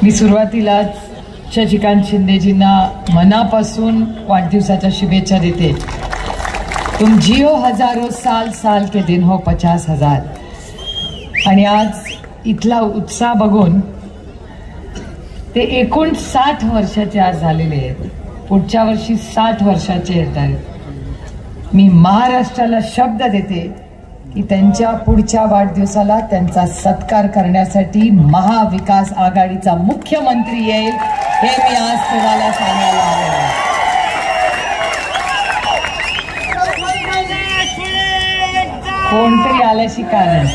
मी सुरुवातीलाच शशिकांत शिंदेजींना मनापासून वाढदिवसाच्या शुभेच्छा देते। तुम जियो हजारों साल, साल के दिन हो 50,000। आणि आज इथला उत्साह बघून ते एकूण 60 वर्षाचे आज झालेले आहेत। पुढच्या वर्षी 60 वर्षाचे आहेत। मी महाराष्ट्राला शब्द देते की त्यांच्या पुढच्या वाढदिवसाला त्यांचा सत्कार करण्यासाठी महाविकास आघाडीचा मुख्यमंत्री येईल, हे मी आज तुम्हाला सांगायला आले आहे। कोणतरी आल्याशी कारण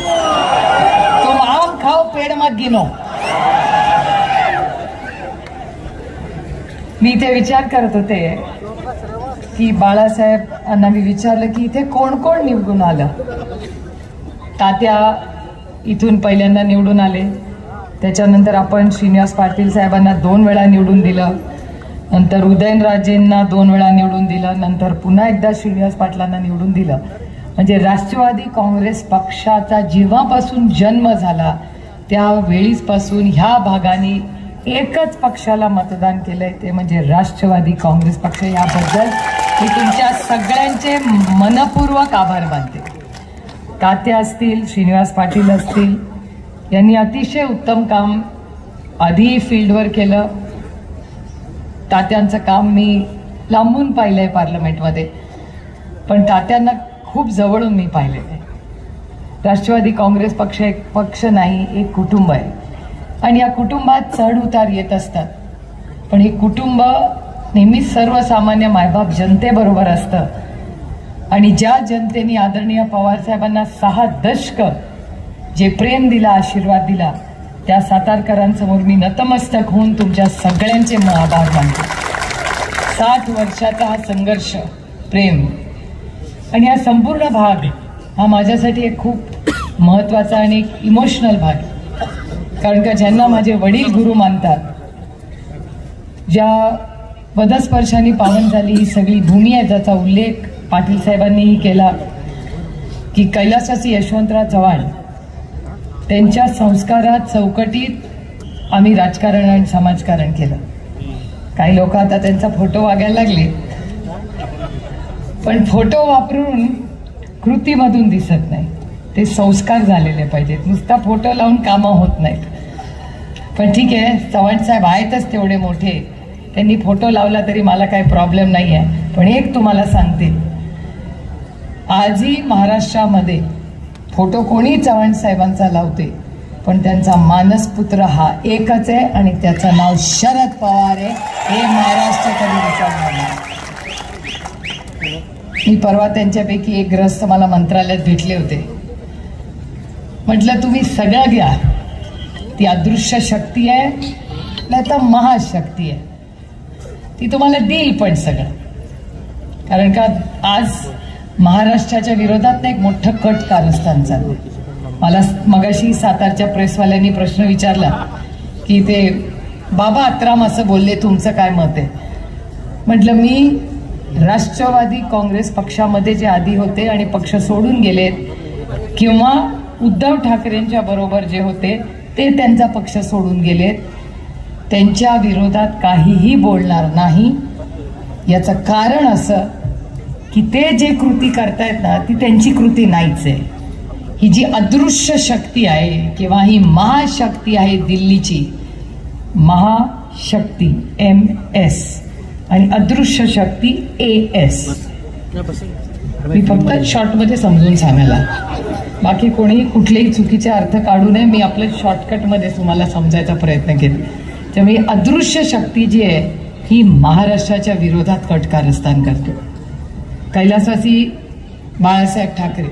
तुम आम खाओ पेड़ मत गिनो। मी इथे विचार करत होते की बाळासाहेबांना मी विचारलं की इथे कोण कोण निवडून आलं। तात्या इथून पहिल्यांदा निवडून आले, त्याच्यानंतर आपण श्रीनिवास पाटील साहेबांना 2 वेळा निवडून दिलं, नंतर उदयनराजेंना 2 वेळा निवडून दिलं, नंतर पुन्हा एकदा श्रीनिवास पाटलांना निवडून दिलं। म्हणजे राष्ट्रवादी काँग्रेस पक्षाचा जेव्हापासून जन्म झाला त्यावेळीपासून ह्या भागाने एकच पक्षाला मतदान केलंय, ते म्हणजे राष्ट्रवादी काँग्रेस पक्ष। याबद्दल मी तुमच्या सगळ्यांचे मनपूर्वक आभार मानते। तात्या असतील, श्रीनिवास पाटील असतील, यांनी अतिशय उत्तम काम आधी फील्डवर केलं। तात्यांचं काम मी लांबून पाहिलंय पार्लमेंटमध्ये, पण तात्यांना खूप जवळून मी पाहिलेलं आहे। राष्ट्रवादी काँग्रेस पक्ष एक पक्ष नाही, एक कुटुंब आहे आणि या कुटुंबात चढ उतार येत असतात, पण हे कुटुंब नेहमी सर्वसामान्य मायबाप जनतेबरोबर असतं। आणि ज्या जनतेने आदरणीय पवार साहेबांना 6 दशक जे प्रेम दिला, आशीर्वाद दिला, त्या सातारकरांसमोर मी नतमस्तक होऊन तुमच्या सगळ्यांचे आभार मानतो। 60 वर्षाचा हा संघर्ष, प्रेम आणि हा संपूर्ण भाग हा माझ्यासाठी एक खूप महत्त्वाचा आणि एक इमोशनल भाग आहे। कारण का ज्यांना माझे वडील गुरु मानतात, ज्या पदस्पर्शांनी पावन झाली ही सगळी भूमी आहे, ज्याचा उल्लेख पाटील साहेबांनीही केला की कैलासवासी यशवंतराव चव्हाण त्यांच्या संस्कारात चौकटीत आम्ही राजकारण आणि समाजकारण केलं। काही लोक आता त्यांचा फोटो वागायला लागले, पण फोटो वापरून कृतीमधून दिसत नाही, ते संस्कार झालेले पाहिजेत। नुसता फोटो लावून कामं होत नाहीत। पण ठीक आहे, चव्हाण साहेब आहेतच तेवढे मोठे, त्यांनी फोटो लावला तरी मला काही प्रॉब्लेम नाही आहे। पण एक तुम्हाला सांगते, आजही महाराष्ट्रामध्ये फोटो कोणी चव्हाण साहेबांचा लावते, पण त्यांचा मानसपुत्र हा एकच आहे आणि त्याचं नाव शरद पवार आहे, हे महाराष्ट्र कधी विसरणार नाही। मी परवा त्यांच्यापैकी एक ग्रस्त मला मंत्रालयात भेटले होते। म्हटलं तुम्ही सगळं घ्या, ती अदृश्य शक्ती आहे नाही तर महाशक्ती आहे, ती तुम्हाला देईल पण सगळं। कारण का आज महाराष्ट्राच्या विरोधात एक मोठं कट कारस्थान चालू। मला मगाशी सातारच्या प्रेसवाल्यांनी प्रश्न विचारला की ते बाबा अत्राम असं बोलले, तुमचं काय मत आहे? म्हटलं मी राष्ट्रवादी काँग्रेस पक्षामध्ये जे आधी होते आणि पक्ष सोडून गेलेत, किंवा उद्धव ठाकरेंच्या बरोबर जे होते ते त्यांचा पक्ष सोडून गेलेत, त्यांच्या विरोधात काहीही बोलणार नाही। याचं कारण असं की ते जे कृती करतायत ना, ती त्यांची कृती नाहीच आहे। ही जी अदृश्य शक्ती आहे किंवा ही महाशक्ती आहे दिल्लीची, महाशक्ती MS आणि अदृश्य शक्ती AS। मी फक्त शॉर्टमध्ये समजून सांगायला, बाकी कोणीही कुठलेही चुकीचे अर्थ काढू नये, मी आपल्या शॉर्टकटमध्ये तुम्हाला समजायचा प्रयत्न केला। त्यामुळे अदृश्य शक्ती जी आहे ही महाराष्ट्राच्या विरोधात कट कारस्थान करते। कैलासवासी बाळासाहेब ठाकरे,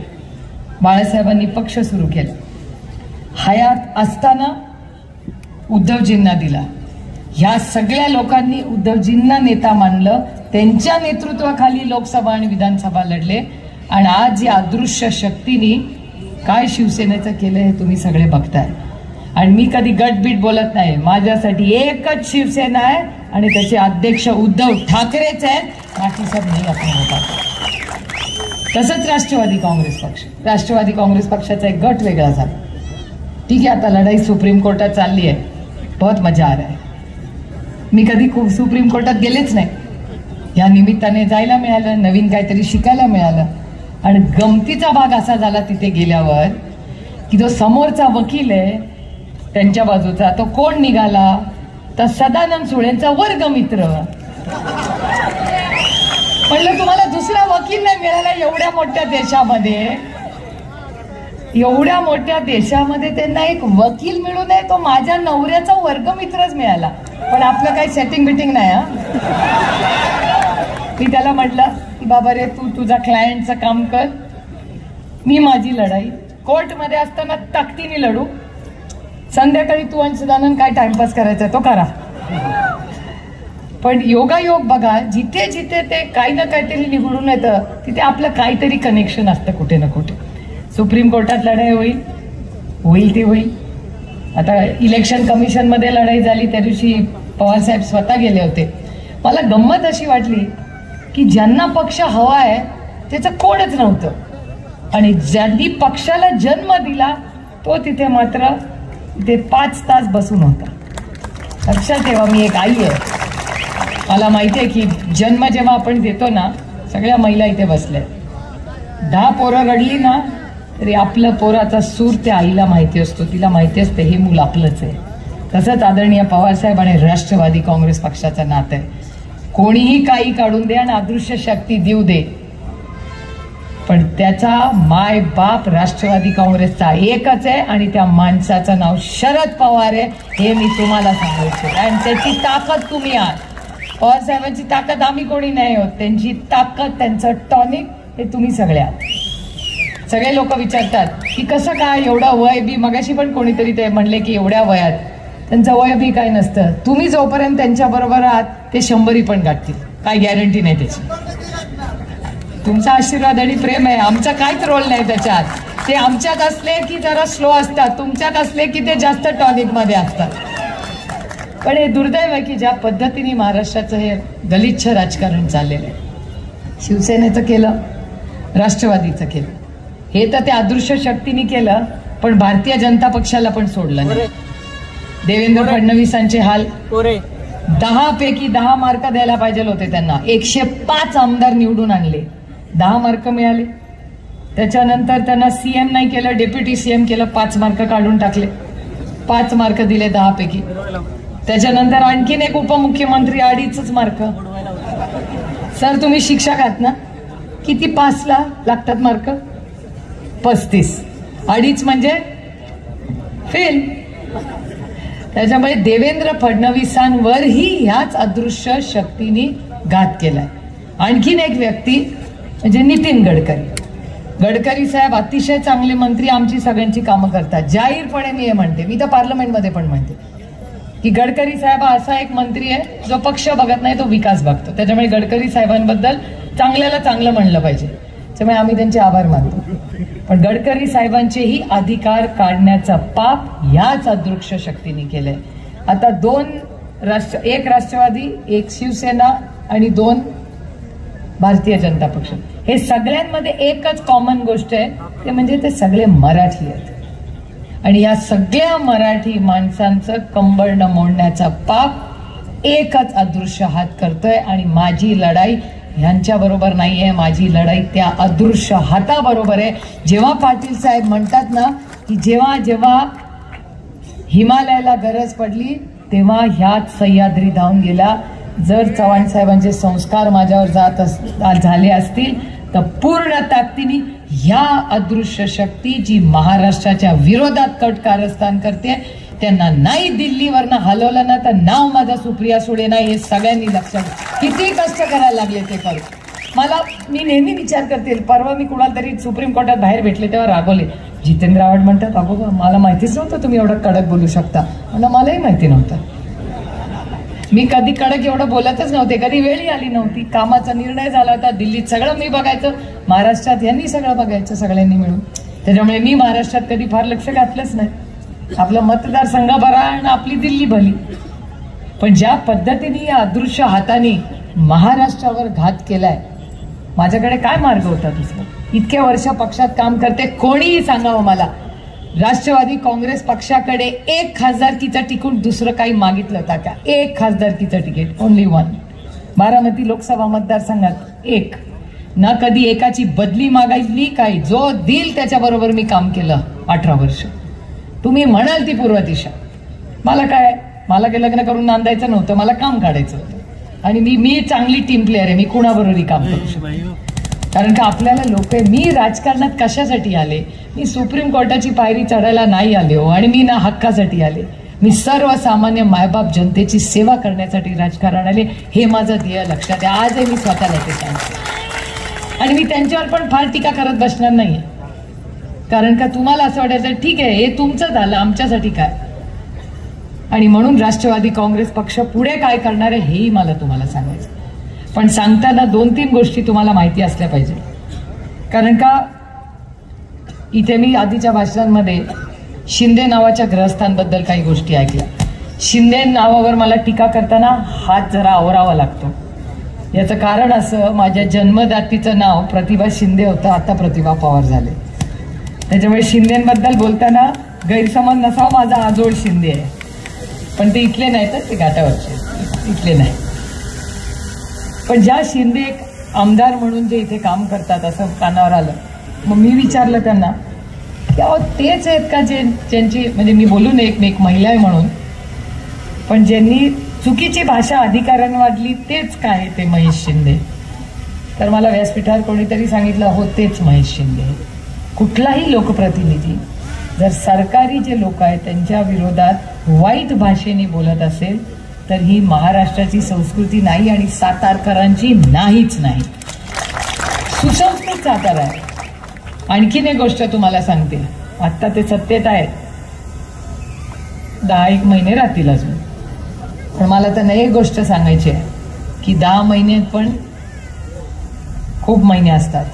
बाळासाहेबांनी पक्ष सुरू केला, हयात असताना उद्धवजींना दिला। ह्या सगळ्या लोकांनी उद्धवजींना नेता मानलं, त्यांच्या नेतृत्वाखाली लोकसभा आणि विधानसभा लढले आणि आज या अदृश्य शक्तीने काय शिवसेनेचं केलं हे तुम्ही सगळे बघताय। आणि मी कधी गटबीट बोलत नाही, माझ्यासाठी एकच शिवसेना आहे आणि त्याचे अध्यक्ष उद्धव ठाकरेच आहेत, बाकी सब नाही आपण होता। तसंच राष्ट्रवादी काँग्रेस पक्ष, राष्ट्रवादी काँग्रेस पक्षाचा एक गट वेगळा झाला। ठीक आहे, आता लढाई सुप्रीम कोर्टात चालली आहे, बहुत मजा आ रहा है. मी कधी खूप सुप्रीम कोर्टात गेलेच नाही. या निमित्ताने जायला मिळालं, नवीन काहीतरी शिकायला मिळालं. आणि गमतीचा भाग असा झाला तिथे गेल्यावर की जो समोरचा वकील आहे त्यांच्या बाजूचा तो कोण निघाला तर सदानंद सुळेंचा वर्गमित्र. म्हणलं तुम्हाला दुसरा वकील नाही मिळाला एवढ्या मोठ्या देशामध्ये. एवढ्या मोठ्या देशामध्ये त्यांना एक वकील मिळू नये, तो माझ्या नवऱ्याचा वर्गमित्रच मिळाला. पण आपलं काही सेटिंग बिटिंग नाही. हा, मी त्याला म्हटलं की बाबा रे तू तुझा क्लायंटचं काम कर, मी माझी लढाई कोर्टमध्ये असताना ताकदीने लढू. संध्याकाळी तू आणि सदानंद काय टाइमपास करायचा तो करा. पण योगायोग बघा, जिथे जिथे ते काही ना काहीतरी निवडून येतं तिथे आपलं काहीतरी कनेक्शन असतं कुठे ना कुठे. सुप्रीम कोर्टात लढाई होईल ती होईल. आता इलेक्शन कमिशनमध्ये लढाई झाली त्या दिवशी पवारसाहेब स्वतः गेले होते. मला गंमत अशी वाटली की ज्यांना पक्ष हवा आहे त्याचं कोणच नव्हतं आणि ज्यांनी पक्षाला जन्म दिला तो तिथे मात्र ते 5 तास बसून होता. लक्षात ठेवा, मी एक आई आहे. मला माहिती आहे की जन्म जेव्हा आपण देतो ना, सगळ्या महिला इथे बसल्या, 10 पोरं रडली ना तरी आपलं पोराचा सूर त्या आईला माहिती असतो. तिला माहिती असते हे मूल आपलंच आहे. तसंच आदरणीय पवारसाहेब आणि राष्ट्रवादी काँग्रेस पक्षाचं नातं आहे. कोणीही काही काढून दे आणि अदृश्य शक्ती देऊ दे, पण त्याचा माय बाप राष्ट्रवादी काँग्रेसचा एकच आहे आणि त्या माणसाचं नाव शरद पवार आहे. हे मी तुम्हाला सांगू इच्छिते आणि त्याची ताकद तुम्ही आहात. पवारसाहेबांची ताकद आम्ही कोणी नाही आहोत, त्यांची ताकद, त्यांचं टॉनिक हे तुम्ही सगळे आहात. सगळे लोक विचारतात की कसं काय एवढं वय बी. मगाशी पण कोणीतरी ते म्हणले की एवढ्या वयात त्यांचं वय बी काय नसतं. तुम्ही जोपर्यंत त्यांच्या बरोबर आहात ते 100 पण गाठतील, काय गॅरंटी नाही त्याची. तुमचा आशीर्वाद आणि प्रेम आहे, आमचा काहीच रोल नाही त्याच्यात. ते आमच्यात असले की जरा स्लो असतात, तुमच्यात असले की ते जास्त टॉनिक मध्ये असतात. पण हे दुर्दैव आहे की ज्या पद्धतीने महाराष्ट्राचं हे गलिच्छ राजकारण चाललेलं आहे. शिवसेनेचं केलं, राष्ट्रवादीचं केलं, हे तर त्या अदृश्य शक्तीने केलं, पण भारतीय जनता पक्षाला पण सोडलं नाही. देवेंद्र फडणवीसांचे हाल. 10 पैकी 10 मार्क द्यायला पाहिजे होते त्यांना. 105 आमदार निवडून आणले, 10 मार्क मिळाले. त्याच्यानंतर त्यांना सीएम नाही केलं, डेप्युटी सीएम केलं, 5 मार्क काढून टाकले. 5 मार्क दिले 10 पैकी. त्याच्यानंतर आणखीन एक उपमुख्यमंत्री, 2.5 मार्क. सर तुम्ही शिक्षक आहात ना, किती पासला लागतात मार्क? 35. 2.5 म्हणजे फेल. त्याच्यामुळे देवेंद्र फडणवीसांवरही ह्याच अदृश्य शक्तीने घात केलाय. आणखीन एक व्यक्ती म्हणजे नितीन गडकरी. गडकरी साहेब अतिशय चांगले मंत्री, आमची सगळ्यांची कामं करतात. जाहीरपणे मी हे म्हणते, मी तर पार्लमेंटमध्ये पण म्हणते की गडकरी साहेब हा असा एक मंत्री आहे जो पक्ष बघत नाही, तो विकास बघतो. त्याच्यामुळे गडकरी साहेबांबद्दल चांगल्याला चांगलं म्हणलं पाहिजे. त्यामुळे आम्ही त्यांचे आभार मानतो. पण गडकरी साहेबांचेही अधिकार काढण्याचा पाप ह्याच अदृश्य शक्तीने केलंय. आता 2 एक राष्ट्रवादी, एक शिवसेना आणि 2 भारतीय जनता पक्ष. हे सगळ्यांमध्ये एकच कॉमन गोष्ट आहे, ते म्हणजे ते सगळे मराठी आहेत. आणि या सगळ्या मराठी माणसांचं कंबळ न मोडण्याचा पाप एकच अदृश्य हात करतोय. आणि माझी लढाई ह्यांच्या बरोबर नाहीये, माझी लढाई त्या अदृश्य हाताबरोबर आहे. जेव्हा पाटील साहेब म्हणतात ना की जेव्हा जेव्हा हिमालयाला गरज पडली तेव्हा ह्याच सह्याद्री धावून गेला. जर चव्हाण साहेबांचे संस्कार माझ्यावर झाले असतील तर पूर्ण ताकदीने ह्या अदृश्य शक्ती जी महाराष्ट्राच्या विरोधात कट कारस्थान करते त्यांना नाही दिल्लीवरनं हलवलं ना तर नाव माझा सुप्रिया सुळे नाही, हे सगळ्यांनी लक्षात. किती कष्ट करायला लागले ते करू. मी नेहमी विचार करते, परवा मी कुणाला तरी सुप्रीम कोर्टात बाहेर भेटले तेव्हा रागवले. जितेंद्र आव्हाड म्हणतात अगो मला माहितीच नव्हतं तुम्ही एवढं कडक बोलू शकता. म्हणलं मलाही माहिती नव्हतं. मी कधी कडक एवढं बोलतच नव्हते, कधी वेळी आली नव्हती. कामाचा निर्णय झाला होता, दिल्लीत सगळं मी बघायचं, महाराष्ट्रात यांनी सगळं बघायचं सगळ्यांनी मिळून. त्याच्यामुळे मी महाराष्ट्रात कधी फार लक्ष घातलंच नाही. आपलं मतदारसंघ बरा आणि आपली दिल्ली भली. पण ज्या पद्धतीने या अदृश्य हाताने महाराष्ट्रावर घात केलाय, माझ्याकडे काय मार्ग होता दुसरा? इतक्या वर्ष पक्षात काम करते, कोणीही सांगावं मला राष्ट्रवादी काँग्रेस पक्षाकडे एक खासदारकीचं तिकीट दुसरं काही मागितलं होता का? एक खासदारकीचं ticket, only one. Baramati Lok Sabha मतदारसंघात एक ना. कधी एकाची बदली मागायली काय? जो दिल त्याच्याबरोबर मी काम केलं 18 वर्ष. तुम्ही म्हणाल ती पूर्व दिशा. मला काय, मला काही लग्न करून नांदायचं नव्हतं, मला काम काढायचं होतं. आणि मी चांगली टीम प्लेअर आहे, मी कुणाबरोबरही काम करू शकतो. कारण का आपल्याला लोक, मी राजकारणात कशासाठी आले? मी सुप्रीम कोर्टाची पायरी चढायला नाही आले हो, आणि मी ना हक्कासाठी आले. मी सर्वसामान्य मायबाप जनतेची सेवा करण्यासाठी राजकारण आले. हे माझं ध्येय लक्षात आहे. आजही मी स्वतःला ते सांगते. आणि मी त्यांच्यावर पण फार टीका करत बसणार नाही. कारण का तुम्हाला असं वाटायचं ठीक आहे, हे तुमचं झालं, आमच्यासाठी काय? आणि म्हणून राष्ट्रवादी काँग्रेस पक्ष पुढे काय करणार आहे हेही मला तुम्हाला सांगायचं. पण सांगताना 2-3 गोष्टी तुम्हाला माहिती असल्या पाहिजे. कारण का इथे मी आधीच्या भाषणांमध्ये शिंदे नावाच्या ग्रहस्थांबद्दल काही गोष्टी ऐकल्या. शिंदे नावावर मला टीका करताना हात जरा आवरावा लागतो. याचं कारण असं, माझ्या जन्मदातीचं नाव प्रतिभा शिंदे होतं, आता प्रतिभा पवार झाले. त्याच्यामुळे शिंदेबद्दल बोलताना गैरसमज नसावा, माझा आजोळ शिंदे आहे. पण ते इथले नाहीत, ते घाटावरचे, इथले नाही. पण ज्या शिंदे आमदार म्हणून जे इथे काम करतात असं कानावर आलं. मग मी विचारलं त्यांना की अहो तेच आहेत का ज्यांची, म्हणजे मी बोलू नये मी एक महिला आहे म्हणून, पण ज्यांनी चुकीची भाषा अधिकाऱ्यांना वाढली तेच काय ते महेश शिंदे? तर मला व्यासपीठावर कोणीतरी सांगितलं हो तेच महेश शिंदे. कुठलाही लोकप्रतिनिधी जर सरकारी जे लोक आहेत त्यांच्या विरोधात वाईट भाषेने बोलत असेल तर ही महाराष्ट्राची संस्कृती नाही आणि सातारकरांची नाहीच नाही. सुसंस्कृत सातारा आहे. आणखीन एक गोष्ट तुम्हाला सांगते, आत्ता ते सत्तेत आहेत, 10-1 महिने राहतील अजून. पण मला त्यांना एक गोष्ट सांगायची आहे की 10 महिन्यात पण खूप महिने असतात.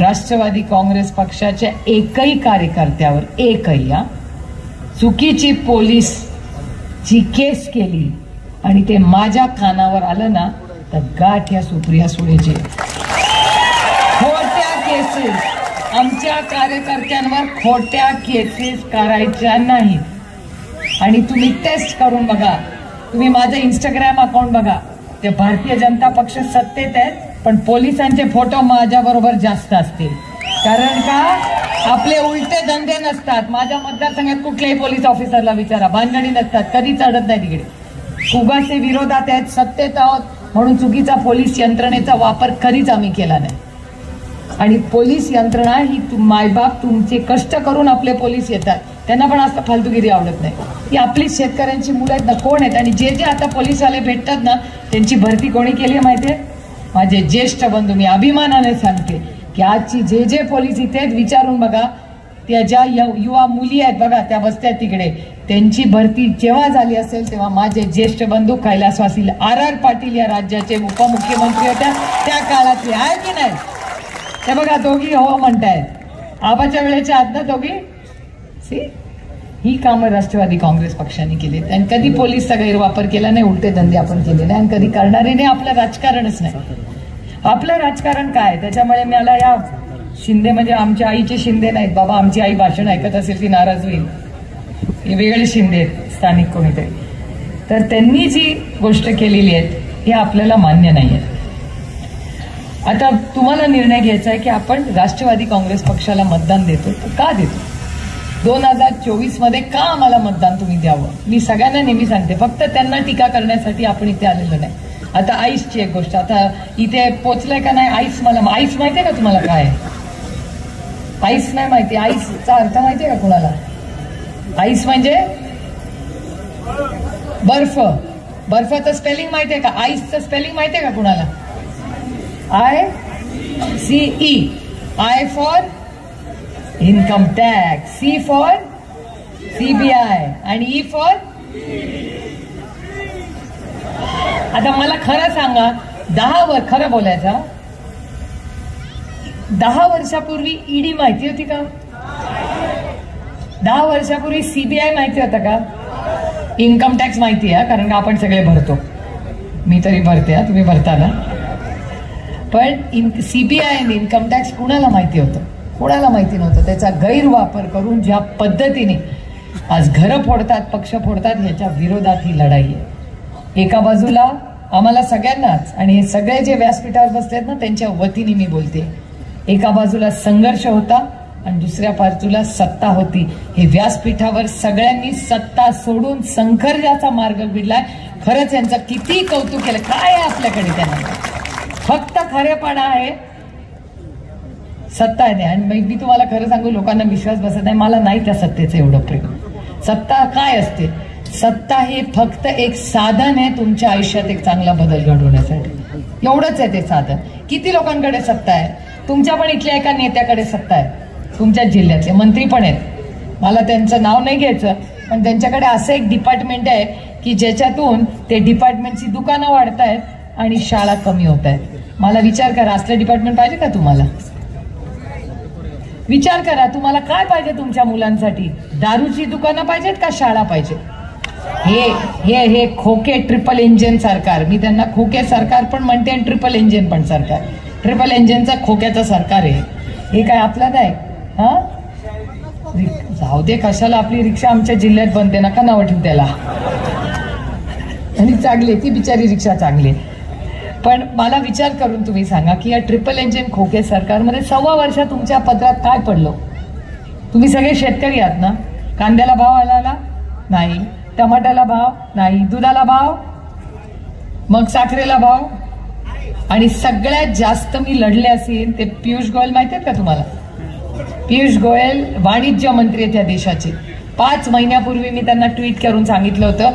राष्ट्रवादी काँग्रेस पक्षाच्या एकही कार्यकर्त्यावर, एकही चुकीची पोलीसची केस केली आणि ते माझ्या कानावर आलं ना तर गाठ या सुप्रिया सुळेची. खोट्या केसेस, आमच्या कार्यकर्त्यांवर खोट्या केसेस करायच्या नाहीत. आणि तुम्ही टेस्ट करून बघा, तुम्ही माझं इंस्टाग्राम अकाउंट बघा, ते भारतीय जनता पक्ष सत्तेत आहेत पण पोलिसांचे फोटो माझ्या बरोबर जास्त असतील. कारण का आपले उलटे धंदे नसतात. माझ्या मतदारसंघात कुठल्याही पोलीस ऑफिसरला विचारा, भानगडी नसतात, कधी चढत नाही तिकडे. उगाचे विरोधात आहेत, सत्तेत आहोत म्हणून चुकीचा पोलीस यंत्रणेचा वापर कधीच आम्ही केला नाही. आणि पोलीस यंत्रणा ही मायबाप तुमचे कष्ट करून आपले पोलीस येतात, त्यांना पण असं फालतूगिरी आवडत नाही. ही आपली शेतकऱ्यांची मुलं आहेत ना, कोण आहेत? आणि जे जे आता पोलीसवाले भेटतात ना त्यांची भरती कोणी केली आहे माहिती आहे? माझे ज्येष्ठ बंधू. मी अभिमानाने सांगते की आजची जे जे पोलीस इथे आहेत विचारून बघा, त्या ज्या युवा मुली आहेत बघा त्या बसत्यात तिकडे, त्यांची भरती जेव्हा झाली असेल तेव्हा माझे ज्येष्ठ बंधू कैलासवासी RR पाटील या राज्याचे उपमुख्यमंत्री होत्या त्या काळातले आहे की नाही? ते बघा दोघी हो म्हणतायत, आबाच्या वेळेच्या आत ना दोघी. ही कामं राष्ट्रवादी काँग्रेस पक्षाने केली आणि कधी पोलीसचा गैरवापर केला नाही, उलटे धंदे आपण केले नाही आणि कधी करणारे नाही. आपलं राजकारणच नाही. आपलं राजकारण काय? त्याच्यामुळे मला या शिंदे म्हणजे आमच्या आईचे शिंदे नाहीत बाबा. आमची आई भाषण ऐकत असेल ती नाराज होईल. हे वेगळे शिंदे आहेत, स्थानिक कोणीतरी. तर त्यांनी जी गोष्ट केलेली आहे हे आपल्याला मान्य नाही आहे. आता तुम्हाला निर्णय घ्यायचा आहे की आपण राष्ट्रवादी काँग्रेस पक्षाला मतदान देतो तर का देतो? 2024 मध्ये का आम्हाला मतदान तुम्ही द्यावं? मी सगळ्यांना नेहमी सांगते, फक्त त्यांना टीका करण्यासाठी आपण इथे आलेलो नाही. आता आईसची एक गोष्ट, आता इथे पोचलंय का नाही आईस? मला आईस माहितीये का तुम्हाला काय? आईस नाही माहिती? आईसचा अर्थ माहितीये का कुणाला? आईस म्हणजे बर्फ. बर्फाचं स्पेलिंग माहितीये का? आईसचं स्पेलिंग माहितीये का कुणाला? ICE. I for income tax, C for CBI आणि E फॉर. आता मला खरं सांगा, खरं बोलायचा, 10 वर्षापूर्वी ED माहिती होती का? 10 वर्षापूर्वी CBI माहिती होतं का? इन्कम टॅक्स माहिती आहे, कारण का आपण सगळे भरतो. मी तरी भरते, तुम्ही भरता ना. पण CBI आणि इन्कम टॅक्स कुणाला माहिती होतं? कोणाला माहिती नव्हतं. त्याचा गैरवापर करून ज्या पद्धतीने आज घरं फोडतात, पक्ष फोडतात, ह्याच्या विरोधात ही लढाई आहे. एका बाजूला आम्हाला सगळ्यांनाच, आणि हे सगळे जे व्यासपीठावर बसलेत ना त्यांच्या वतीने मी बोलते, एका बाजूला संघर्ष होता आणि दुसऱ्या बाजूला सत्ता होती. हे व्यासपीठावर सगळ्यांनी सत्ता सोडून संघर्षाचा मार्ग भिडलाय. खरंच यांचं किती कौतुक केलं. काय आहे आपल्याकडे? त्यांना फक्त खरेपणा आहे, सत्ता आहे. आणि मी तुम्हाला खरं सांगू, लोकांना विश्वास बसत नाही. मला नाही त्या सत्तेचं एवढं प्रेम. सत्ता काय असते? सत्ता हे फक्त एक साधन आहे तुमच्या आयुष्यात एक चांगला बदल घडवण्यासाठी. एवढंच आहे ते साधन. किती लोकांकडे सत्ता आहे? तुमच्या पण इथल्या एका नेत्याकडे सत्ता आहे, तुमच्या जिल्ह्यातले मंत्री पण आहेत. मला त्यांचं नाव नाही घ्यायचं, पण त्यांच्याकडे असं एक डिपार्टमेंट आहे की ज्याच्यातून ते डिपार्टमेंटची दुकानं वाढतायत आणि शाळा कमी होत आहेत. मला विचार करा, असलं डिपार्टमेंट पाहिजे का तुम्हाला? विचार करा, तुम्हाला काय पाहिजे तुमच्या मुलांसाठी? दारूची दुकानं पाहिजेत का शाळा पाहिजे? हे खोके ट्रिपल इंजिन सरकार, मी त्यांना खोके सरकार पण म्हणते आणि ट्रिपल इंजिन पण सरकार. ट्रिपल इंजिनचं खोक्याचं सरकार आहे. हे काय आपलं नाही. हा, जाऊ दे, कशाला आपली रिक्षा आमच्या जिल्ह्यात बनते, नका नाव ठेवू त्याला. आणि चांगली ती बिचारी रिक्षा चांगली. पण मला विचार करून तुम्ही सांगा की या ट्रिपल इंजिन खोके सरकारमध्ये 6 वर्ष तुमच्या पदरात काय पडलं? तुम्ही सगळे शेतकरी आहात ना. कांद्याला भाव आला नाही, टमाट्याला भाव नाही, दुधाला भाव, मग साखरेला भाव, आणि सगळ्यात जास्त मी लढले असेल ते पियुष गोयल. माहिती आहेत का तुम्हाला? पियुष गोयल वाणिज्य मंत्री आहेत या देशाचे. 5 महिन्यापूर्वी मी त्यांना ट्विट करून सांगितलं होतं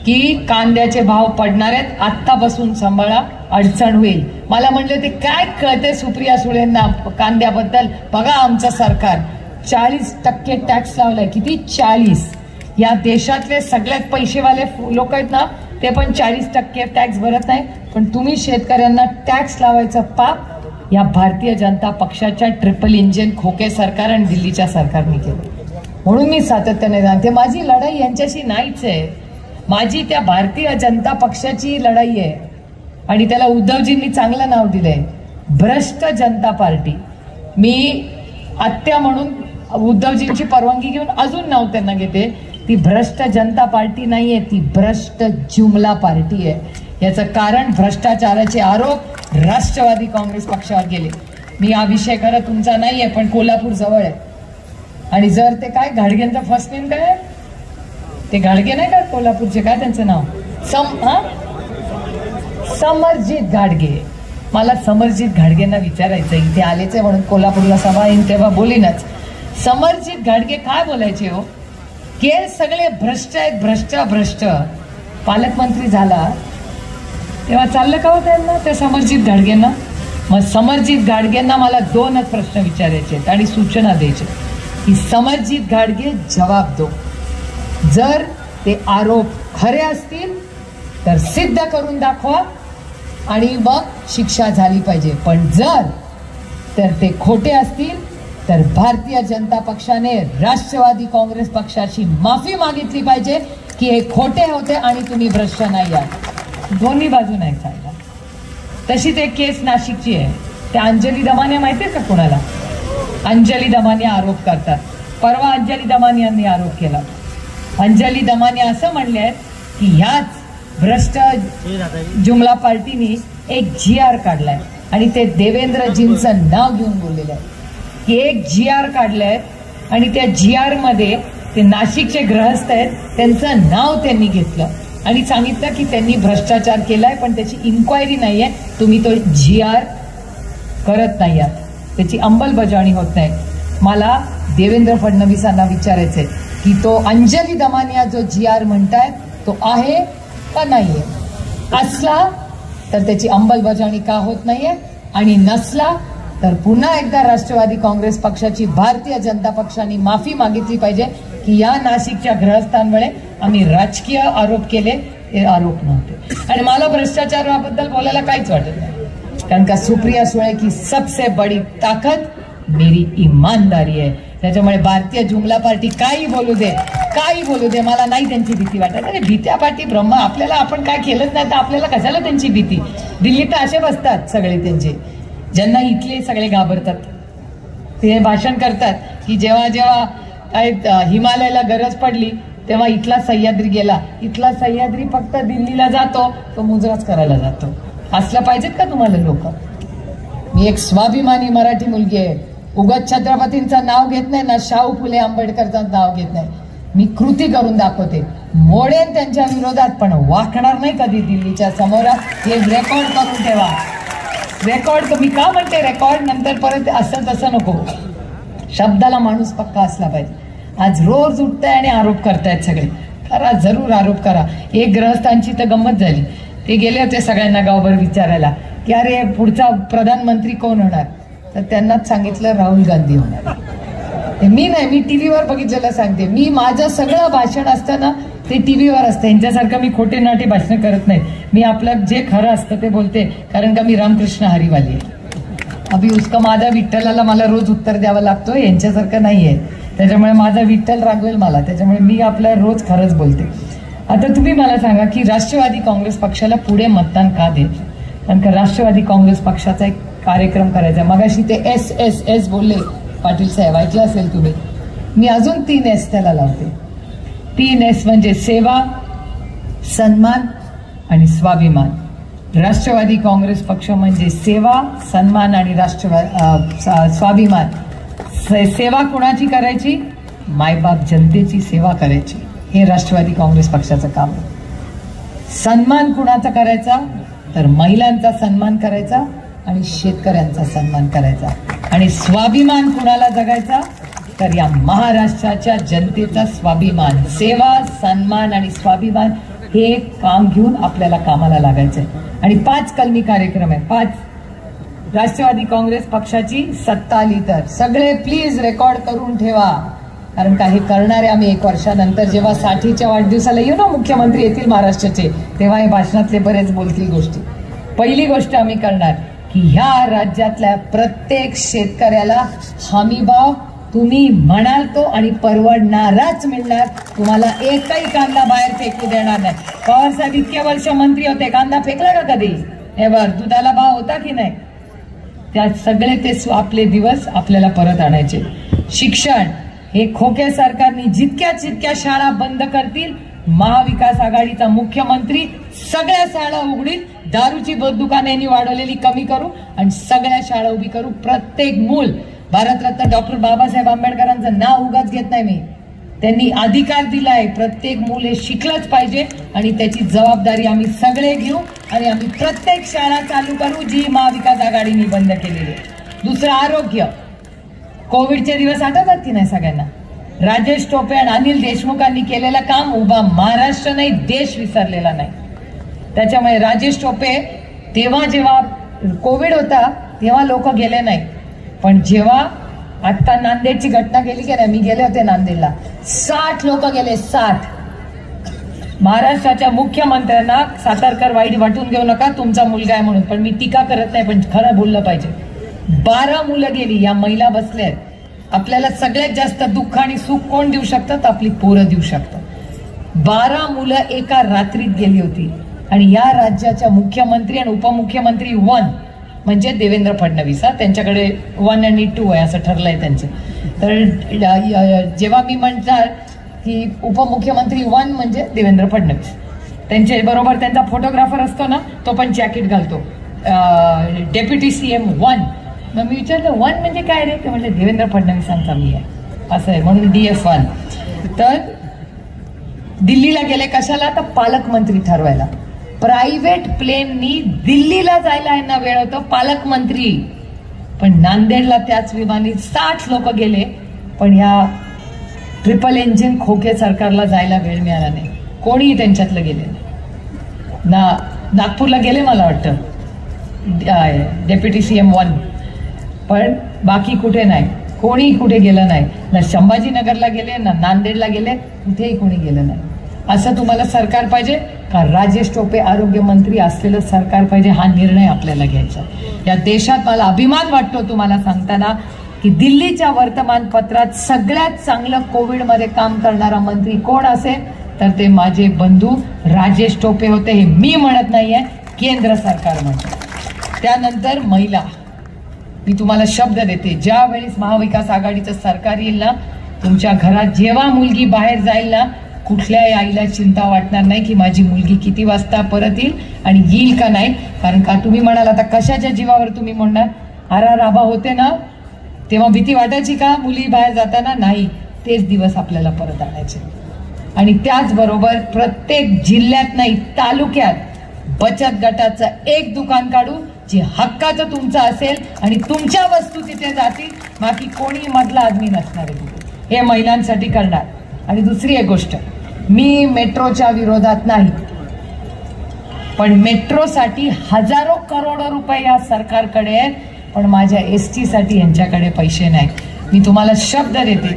की कांद्याचे भाव पडणार आहेत, आत्ता बसून सांभाळा, अडचण होईल. मला म्हणले होते काय कळते सुप्रिया सुळेंना कांद्याबद्दल? बघा आमचं सरकार 40% टॅक्स लावलाय. किती? 40. या देशातले सगळ्यात पैसेवाले लोक आहेत ना, ते पण 40% टॅक्स भरत नाही. पण तुम्ही शेतकऱ्यांना टॅक्स लावायचं पाप या भारतीय जनता पक्षाच्या ट्रिपल इंजिन खोके सरकार आणि दिल्लीच्या सरकारने केलं. म्हणून मी सातत्याने सांगते, माझी लढाई यांच्याशी नाहीच आहे, माझी त्या भारतीय जनता पक्षाची लढाई आहे. आणि त्याला उद्धवजींनी चांगलं नाव दिलंय, भ्रष्ट जनता पार्टी. मी आत्या म्हणून उद्धवजींची परवानगी घेऊन अजून नाव त्यांना घेते. ती भ्रष्ट जनता पार्टी नाहीये, ती भ्रष्ट जुमला पार्टी आहे. याचं कारण भ्रष्टाचाराचे आरोप राष्ट्रवादी काँग्रेस पक्षावर गेले. मी हा विषय खरं तुमचा नाहीये, पण कोल्हापूर जवळ आहे. आणि जर ते काय घाडगेंचं फर्स्ट नेम काय? ते घाडगे नाही का कोल्हापूरचे, काय त्यांचं नाव? समरजित घाडगे. मला समरजित घाडगेंना विचारायचं, इथे आलेच म्हणून कोल्हापूरला सभा येईन तेव्हा बोलीनच. समरजित घाडगे काय बोलायचे हो? की सगळे भ्रष्ट आहेत, भ्रष्ट. पालकमंत्री झाला तेव्हा चाललं का हो त्यांना, त्या समरजित घाडगेंना? मग समरजित घाडगेंना मला 2च प्रश्न विचारायचे आणि सूचना द्यायचे की समरजित घाडगे जवाब दो. जर ते आरोप खरे असतील तर सिद्ध करून दाखवा आणि मग शिक्षा झाली पाहिजे. पण जर ते खोटे असतील तर भारतीय जनता पक्षाने राष्ट्रवादी काँग्रेस पक्षाची माफी मागितली पाहिजे की हे खोटे होते आणि तुम्ही भ्रष्ट नाही आहात. दोन्ही बाजू नाही चालला. तशीच एक केस नाशिकची आहे. त्या अंजली दमानिया माहिती आहे का कोणाला? अंजली दमानिया आरोप करतात. परवा अंजली दमानियांनी आरोप केला. अंजली दमानिया असं म्हणले आहेत की ह्याच भ्रष्ट जुमला पार्टीने एक GR काढलाय आणि ते देवेंद्रजींचं नाव घेऊन बोललेलं आहे की एक GR काढलंय आणि त्या GR मध्ये ते नाशिकचे गृहस्थ आहेत त्यांचं नाव त्यांनी घेतलं आणि सांगितलं की त्यांनी भ्रष्टाचार केलाय, पण त्याची इन्क्वायरी नाहीये, तुम्ही तो GR करत नाही आहात, त्याची अंमलबजावणी होत नाही. मला देवेंद्र फडणवीसांना विचारायचंय की तो अंजली दमानिया जो GR म्हणतायत तो आहे का नाहीये? असला तर त्याची अंमलबजावणी का होत नाहीये, आणि नसला तर पुन्हा एकदा राष्ट्रवादी काँग्रेस पक्षाची भारतीय जनता पक्षाने माफी मागितली पाहिजे की या नाशिकच्या ग्रहस्थांमुळे आम्ही राजकीय आरोप केले, हे आरोप नव्हते. आणि मला भ्रष्टाचाराबद्दल बोलायला काहीच वाटत नाही, कारण का सुप्रिया सुळे की सबसे बड़ी ताकद मेरी ईमानदारी आहे. त्याच्यामुळे भारतीय जुमला पार्टी काही बोलू दे, मला नाही त्यांची भीती वाटत. अरे भीत्या पार्टी ब्रह्म, आपल्याला आपण काय केलंच नाही तर आपल्याला कशाला त्यांची भीती? दिल्लीत तर असे बसतात सगळे त्यांचे, ज्यांना इथले सगळे घाबरतात. ते भाषण करतात की जेव्हा जेव्हा काय हिमालयाला गरज पडली तेव्हा इथला सह्याद्री गेला. इथला सह्याद्री फक्त दिल्लीला जातो, तो मुजराच करायला जातो. असलं पाहिजेत का तुम्हाला लोक? मी एक स्वाभिमानी मराठी मुलगी आहे. उगाच छत्रपतींचं नाव घेत नाही ना, शाहू फुले आंबेडकरचं नाव घेत नाही. मी कृती करून दाखवते. मोडेन त्यांच्या विरोधात, पण वाकणार नाही कधी दिल्लीच्या समोर. हे रेकॉर्ड करून ठेवा. रेकॉर्ड मी का म्हणते रेकॉर्ड, नंतर परत असं तसं नको. शब्दाला माणूस पक्का असला पाहिजे. आज रोज उठताय आणि आरोप करतायत सगळे. करा, जरूर आरोप करा. एक ग्रहस्थांची तर गंमत झाली. ते गेले होते सगळ्यांना गावभर विचारायला की अरे पुढचा प्रधानमंत्री कोण होणार, तर त्यांनाच सांगितलं राहुल गांधी होणार. मी नाही, मी टीव्हीवर बघितलेलं सांगते. मी माझं सगळं भाषण असतं ना ते टीव्हीवर असतं. यांच्यासारखं मी खोटे नाटे भाषण करत नाही. मी आपलं जे खरं असतं ते बोलते, कारण का मी रामकृष्ण हरिवाली आहे. अभि उसका माझा विठ्ठलाला मला रोज उत्तर द्यावं लागतं, यांच्यासारखं नाहीये. त्याच्यामुळे माझा विठ्ठल रागवेल मला, त्याच्यामुळे मी आपलं रोज खरंच बोलते. आता तुम्ही मला सांगा की राष्ट्रवादी काँग्रेस पक्षाला पुढे मतदान का द्यायचं? कारण का राष्ट्रवादी काँग्रेस पक्षाचा एक कार्यक्रम करायचा. मगाशी ते SSS बोलले पाटील साहेब, ऐकलं असेल तुम्ही. मी अजून 3 S त्याला लावते. 3 S म्हणजे सेवा, सन्मान आणि स्वाभिमान. राष्ट्रवादी काँग्रेस पक्ष म्हणजे सेवा, सन्मान आणि स्वाभिमान. सेवा कुणाची करायची? मायबाप जनतेची सेवा करायची. हे राष्ट्रवादी काँग्रेस पक्षाचं काम आहे. सन्मान कुणाचा करायचा? तर महिलांचा सन्मान करायचा आणि शेतकऱ्यांचा सन्मान करायचा. आणि स्वाभिमान कुणाला जगायचा? तर या महाराष्ट्राच्या जनतेचा स्वाभिमान. सेवा, सन्मान आणि स्वाभिमान हे काम घेऊन आपल्याला कामाला लागायचंय. आणि 5 कलमी कार्यक्रम आहे. 5 राष्ट्रवादी काँग्रेस पक्षाची सत्ता आली तर सगळे प्लीज रेकॉर्ड करून ठेवा. कारण का हे करणारे आम्ही 1 वर्षानंतर जेव्हा 60च्या वाढदिवसाला येऊ ना, मुख्यमंत्री येतील महाराष्ट्राचे, तेव्हा हे भाषणातले बरेच बोलतील गोष्टी. पहिली गोष्ट आम्ही करणार की ह्या राज्यातल्या प्रत्येक शेतकऱ्याला हमीभाव तुम्ही म्हणाल तो आणि परवडणाराच मिळणार. तुम्हाला एकही कांदा बाहेर फेकू देणार नाही. पवार साहेब इतके वर्ष मंत्री होते, कांदा फेकला का कधी? एव्हर. दुधाला भाव होता की नाही? त्या सगळे ते आपले दिवस आपल्याला परत आणायचे. शिक्षण हे खोके सरकारने जितक्या शाळा बंद करतील, महाविकास आघाडीचा मुख्यमंत्री सगळ्या शाळा उघडील. दारूची दुकाने वाढवलेली कमी करू आणि सगळ्या शाळा उभी करू. प्रत्येक मूल, भारतरत्न डॉक्टर बाबासाहेब आंबेडकरांचं नाव उगाच घेत नाही मी, त्यांनी अधिकार दिलाय. प्रत्येक मूल हे शिकलंच पाहिजे आणि त्याची जबाबदारी आम्ही सगळे घेऊ आणि आम्ही प्रत्येक शाळा चालू करू जी महाविकास आघाडीने बंद केलेली आहे. दुसरं, आरोग्य. कोविडचे दिवस आठवतात की नाही सगळ्यांना? राजेश टोपे आणि अनिल देशमुखांनी केलेलं काम उभा महाराष्ट्र नाही, देश विसरलेला नाही. त्याच्यामुळे राजेश टोपे तेव्हा जेव्हा कोविड होता तेव्हा लोक गेले नाही, पण जेव्हा आता नांदेडची घटना गेली की नाही, मी गेले होते नांदेडला, 60 लोक गेले. 60. महाराष्ट्राच्या मुख्यमंत्र्यांना सातारकर वाईट वाटून घेऊ नका, तुमचा मुलगा आहे म्हणून, पण मी टीका करत नाही, पण खरं बोललं पाहिजे. 12 मुलं गेली. या महिला बसल्या आहेत. आपल्याला सगळ्यात जास्त दुःख आणि सुख कोण देऊ शकतात? आपली पोरं देऊ शकतात. 12 मुलं एका रात्रीत गेली होती. आणि या राज्याच्या मुख्यमंत्री आणि उपमुख्यमंत्री 1 म्हणजे देवेंद्र फडणवीस. त्यांच्याकडे 1 आणि 2 आहे असं ठरलंय त्यांचं. तर जेव्हा मी म्हणणार की उपमुख्यमंत्री 1 म्हणजे देवेंद्र फडणवीस, त्यांच्या बरोबर त्यांचा फोटोग्राफर असतो ना, तो पण जॅकेट घालतो, डेप्युटी CM 1. मग मी विचारलं 1 म्हणजे काय रे? ते म्हणले देवेंद्र फडणवीसांचा मी आहे, असं आहे, म्हणून DF1. तर दिल्लीला गेले कशाला? तर पालकमंत्री ठरवायला. प्रायव्हेट प्लेननी दिल्लीला जायला यांना वेळ होतो, पालकमंत्री. पण नांदेडला त्याच विमानी 60 लोक गेले, पण या ट्रिपल इंजिन खोके सरकारला जायला वेळ मिळाला नाही. कोणीही त्यांच्यातलं गेले ना. नागपूरला गेले मला वाटतं डेप्युटी CM 1, पण बाकी कुठे नाही, कोणी कुठे गेलं नाही. ना संभाजीनगरला गेले, ना नांदेडला गेले, कुठेही कोणी गेलं नाही. असं तुम्हाला सरकार पाहिजे का? राजेश टोपे आरोग्यमंत्री असलेलं सरकार पाहिजे. हा निर्णय आपल्याला घ्यायचा. या देशात मला अभिमान वाटतो तुम्हाला सांगताना की दिल्लीच्या वर्तमानपत्रात सगळ्यात चांगलं कोविडमध्ये काम करणारा मंत्री कोण असेल तर ते माझे बंधू राजेश टोपे होते. हे मी म्हणत नाहीये, केंद्र सरकार म्हणतं. त्यानंतर महिला. मी तुम्हाला शब्द देते, ज्या वेळेस महाविकास आघाडीचं सरकार येईल ना, तुमच्या घरात जेव्हा मुलगी बाहेर जाईल ना, कुठल्याही आईला चिंता वाटणार नाही की माझी मुलगी किती वाजता परत येईल आणि येईल का नाही. कारण का तुम्ही म्हणाल आता कशाच्या जीवावर तुम्ही म्हणणार, आरा राबा होते ना तेव्हा भीती वाटायची का मुली बाहेर जाताना? नाही, तेच दिवस आपल्याला परत आणायचे. आणि त्याचबरोबर प्रत्येक जिल्ह्यात नाही तालुक्यात बचत गटाचं एक दुकान काढू जे हक्काचं तुमचं असेल आणि तुमच्या वस्तू तिथे जातील, बाकी कोणी मधला आदमी नसणार आहे. हे महिलांसाठी करणार. आणि दुसरी एक गोष्ट, मी मेट्रोच्या विरोधात नाही, पण मेट्रोसाठी हजारो करोडो रुपये या सरकारकडे आहेत, पण माझ्या ST साठी यांच्याकडे पैसे नाहीत. मी तुम्हाला शब्द देते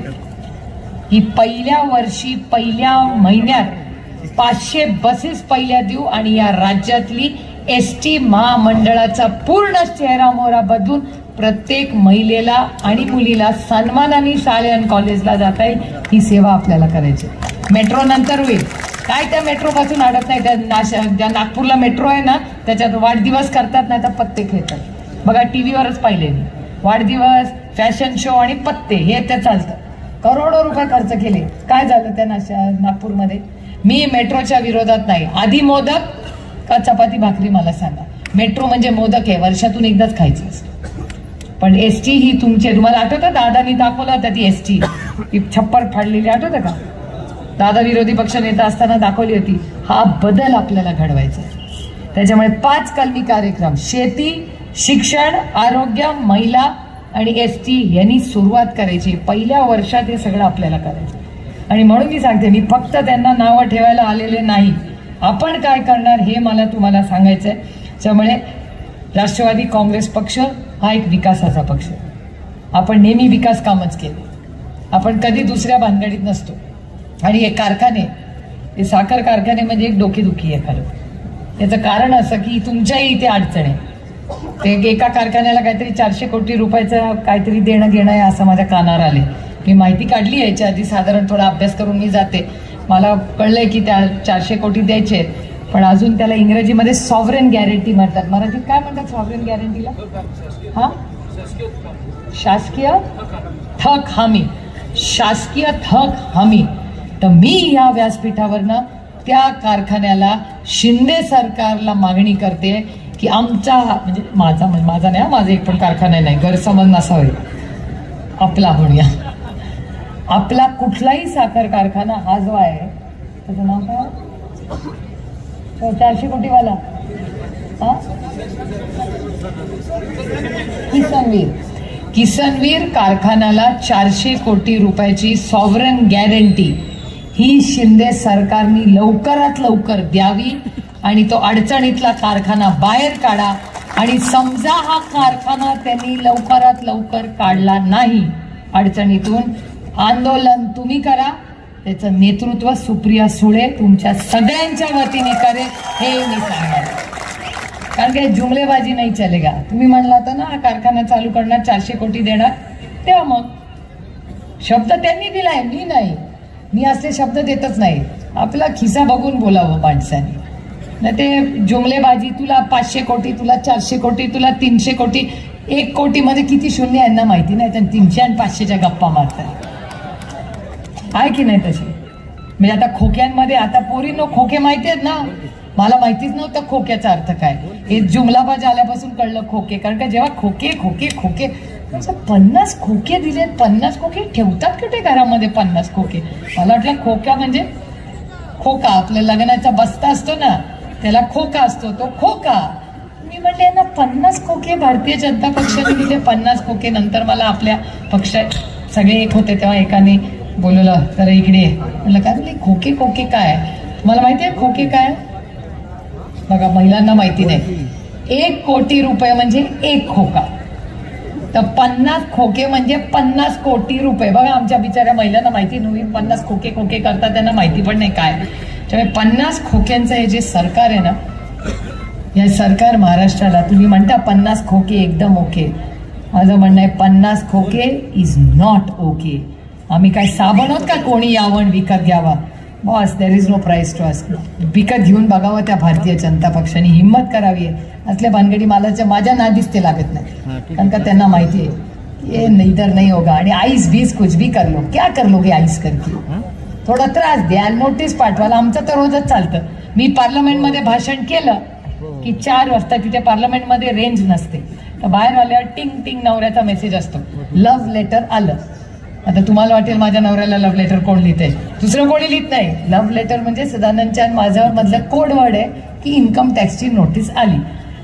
की पहिल्या वर्षी पहिल्या महिन्यात 500 बसेस पहिल्या देऊ आणि या राज्यातली ST महामंडळाचा पूर्ण चेहरा मोहरा बदलून प्रत्येक महिलेला आणि मुलीला सन्मानाने शाळे आणि कॉलेजला जाता येईल, ही सेवा आपल्याला करायची. मेट्रो नंतर होईल, काय त्या मेट्रो पासून अडत नाही. त्या नागपूरला मेट्रो आहे ना, त्याच्यात वाढदिवस करतात, नाही तर पत्ते खेळतात. बघा टीव्हीवरच पाहिले मी, वाढदिवस, फॅशन शो आणि पत्ते हे ते चालतं. करोडो रुपये खर्च केले, काय झालं त्या नागपूरमध्ये? मी मेट्रोच्या विरोधात नाही. आधी मोदक का चपाती भाकरी मला सांगा. मेट्रो म्हणजे मोदक आहे, वर्षातून एकदाच खायचं असतं. पण ST ही तुम्हाला आठवतं, दादानी दाखवलं होतं ती ST ती छप्पर फाडलेली, आठवतं का? दादा विरोधी पक्ष नेता असताना दाखवली होती. हा बदल आपल्याला घडवायचा आहे. त्याच्यामुळे 5 कलमी कार्यक्रम, शेती, शिक्षण, आरोग्य, महिला आणि ST यांनी सुरुवात करायची. पहिल्या वर्षात हे सगळं आपल्याला करायचं. आणि म्हणून मी सांगते, मी फक्त त्यांना नावं ठेवायला आलेले नाही, आपण काय करणार हे मला तुम्हाला सांगायचंय. त्यामुळे राष्ट्रवादी काँग्रेस पक्ष हा एक विकासाचा पक्ष. आपण नेहमी विकास कामच केले, आपण कधी दुसऱ्या भानगडीत नसतो. आणि हे कारखाने, हे साखर कारखाने म्हणजे एक डोकेदुखी आहे खरं. याचं कारण असं की तुमच्याही इथे अडचण आहे. ते एका कारखान्याला काहीतरी 400 कोटी रुपयाचं काहीतरी देणं घेणं आहे असं माझ्या कानावर आले. मी माहिती काढली याच्या आधी, साधारण थोडा अभ्यास करून मी जाते. मला कळलंय की त्या 400 कोटी द्यायचे, पण अजून त्याला इंग्रजीमध्ये सॉव्हरेन गॅरंटी म्हणतात. मराठीत काय म्हणतात सॉव्हरेन गॅरंटीला? हा, शासकीय थक हमी. शासकीय थक हमी. तर मी या व्यासपीठावरनं त्या कारखान्याला, शिंदे सरकारला मागणी करते की आमचा, म्हणजे माझा नाही, माझा एक पण कारखाना नाही, गैरसमज नसावे, आपला म्हणूया, आपला कुठलाही साखर कारखाना हा जो आहे त्याचं नाव काय? 400 कोटीवाला किसनवीर कारखान्याला 400 कोटी रुपयाची सॉव्हरेन गॅरंटी ही शिंदे सरकारने लवकरात लवकर द्यावी आणि तो अडचणीतला कारखाना बाहेर काढा. आणि समजा हा कारखाना त्यांनी लवकरात लवकर काढला नाही अडचणीतून, आंदोलन तुम्ही करा, त्याचं नेतृत्व सुप्रिया सुळे तुमच्या सगळ्यांच्या वतीने करेल हे मी सांगणार. कारण की जुमलेबाजी नाही चलेगा. तुम्ही म्हणला होता ना कारखाना चालू करणार, 400 कोटी देणार, तेव्हा मग शब्द त्यांनी दिलाय, मी नाही. मी असले शब्द देतच नाही. आपला खिसा बघून बोलावं माणसाने, नाही ते जुमलेबाजी. तुला 500 कोटी, तुला 400 कोटी, तुला 300 कोटी. 1 कोटी मध्ये किती शून्य यांना माहिती नाही, तर 300 आणि 500च्या गप्पा मारतात, आहे की नाही तसे? म्हणजे आता खोक्यांमध्ये, आता पोरींनो खोके माहिती आहेत ना, मला माहितीच नव्हतं खोक्याचा अर्थ काय. हे जुमलाबाज आल्यापासून कळलं खोके. कारण का जेव्हा खोके खोके खोके 50 खोके दिले, 50 खोके ठेवतात कुठे घरामध्ये 50 खोके? मला वाटलं खोका म्हणजे खोका, आपल्या लग्नाचा बस्ता असतो ना त्याला खोका असतो, तो खोका. मी म्हणले यांना 50 खोके भारतीय जनता पक्षाने दिले, 50 खोके. नंतर मला आपल्या पक्षात सगळे एक होते तेव्हा एकाने बोलवलं, तर इकडे म्हणलं काय बोलले खोके खोके काय? मला माहिती आहे खोके काय? बघा महिलांना माहिती नाही. 1 कोटी रुपये म्हणजे 1 खोका, तर 50 खोके म्हणजे 50 कोटी रुपये. बघा आमच्या बिचाऱ्या महिलांना माहिती नाही, 50 खोके खोके करतात त्यांना माहिती पण नाही काय. त्यामुळे 50 खोक्यांचं हे जे सरकार आहे ना, या सरकार महाराष्ट्राला, तुम्ही म्हणता 50 खोके एकदम ओके, माझं म्हणणं आहे 50 खोके इज नॉट ओके. आम्ही काय साबण आहोत का कोणी यावण विकत घ्यावा? Boss there is no price to ask. विकत घेऊन बघावं त्या भारतीय जनता पक्षाने, हिंमत करावी आहे. असल्या भानगडी माझ्या नादीच ते लागत नाही, कारण का त्यांना माहिती आहे ये इधर नहीं होगा. आणि आईस बीस कुछ भी कर लो, क्या कर लोगे आईस करके, थोडा त्रास द्या, नोटीस पाठवायला. आमचं तर रोजच चालतं. मी पार्लमेंटमध्ये भाषण केलं की 4 वाजता तिथे पार्लमेंटमध्ये रेंज नसते, तर बाहेर आल्यावर टिंग टिंग नवऱ्याचा मेसेज असतो, लव्ह लेटर आलं. आता तुम्हाला वाटेल माझ्या नवऱ्याला लव्ह लेटर कोण लिहितंय, दुसरं कोणी लिहित नाही. लव्ह लेटर म्हणजे सदानंदच्या माझ्या मधलं कोड वर्ड आहे की इन्कम टॅक्सची नोटीस आली.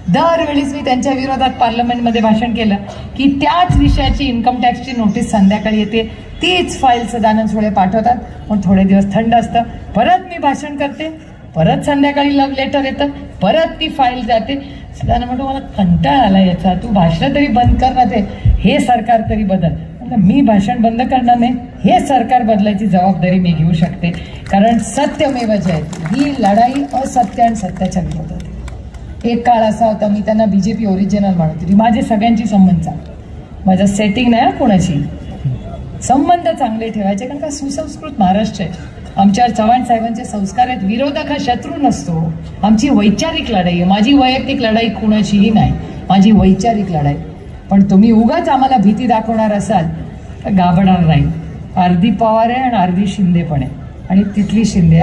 दरवेळीच मी त्यांच्या विरोधात पार्लमेंटमध्ये भाषण केलं की त्याच विषयाची इन्कम टॅक्सची नोटीस संध्याकाळी येते, तीच फाईल सदानंद सुळे पाठवतात. पण थोडे दिवस थंड असतं, परत मी भाषण करते, परत संध्याकाळी लव्ह लेटर येतं, परत ती फाईल जाते. सदानंद म्हणतो मला कंटाळा आला याचा, तू भाषण तरी बंद कर ना, ते हे सरकार तरी बदल. मी भाषण बंद करणार नाही, हे सरकार बदलायची जबाबदारी मी घेऊ शकते, कारण सत्यमेव जयते. ही लढाई असत्य आणि सत्याच्या विरोधात. एक काळ असा होता, मी त्यांना बीजेपी ओरिजिनल म्हणत होती. माझे सगळ्यांची संबंध चांगले, माझं सेटिंग नाही कोणाशी, संबंध चांगले ठेवायचे, कारण का सुसंस्कृत महाराष्ट्र आहे. आमच्यावर चव्हाण साहेबांचे संस्कार आहेत. विरोधक हा शत्रू नसतो, आमची वैचारिक लढाई आहे. माझी वैयक्तिक लढाई कुणाशीही नाही, माझी वैचारिक लढाई. पण तुम्ही उगाच आम्हाला भीती दाखवणार असाल तर घाबरणार नाही. अर्धी पवार आहे आणि अर्धी शिंदे पण आहे, आणि तिथली शिंदे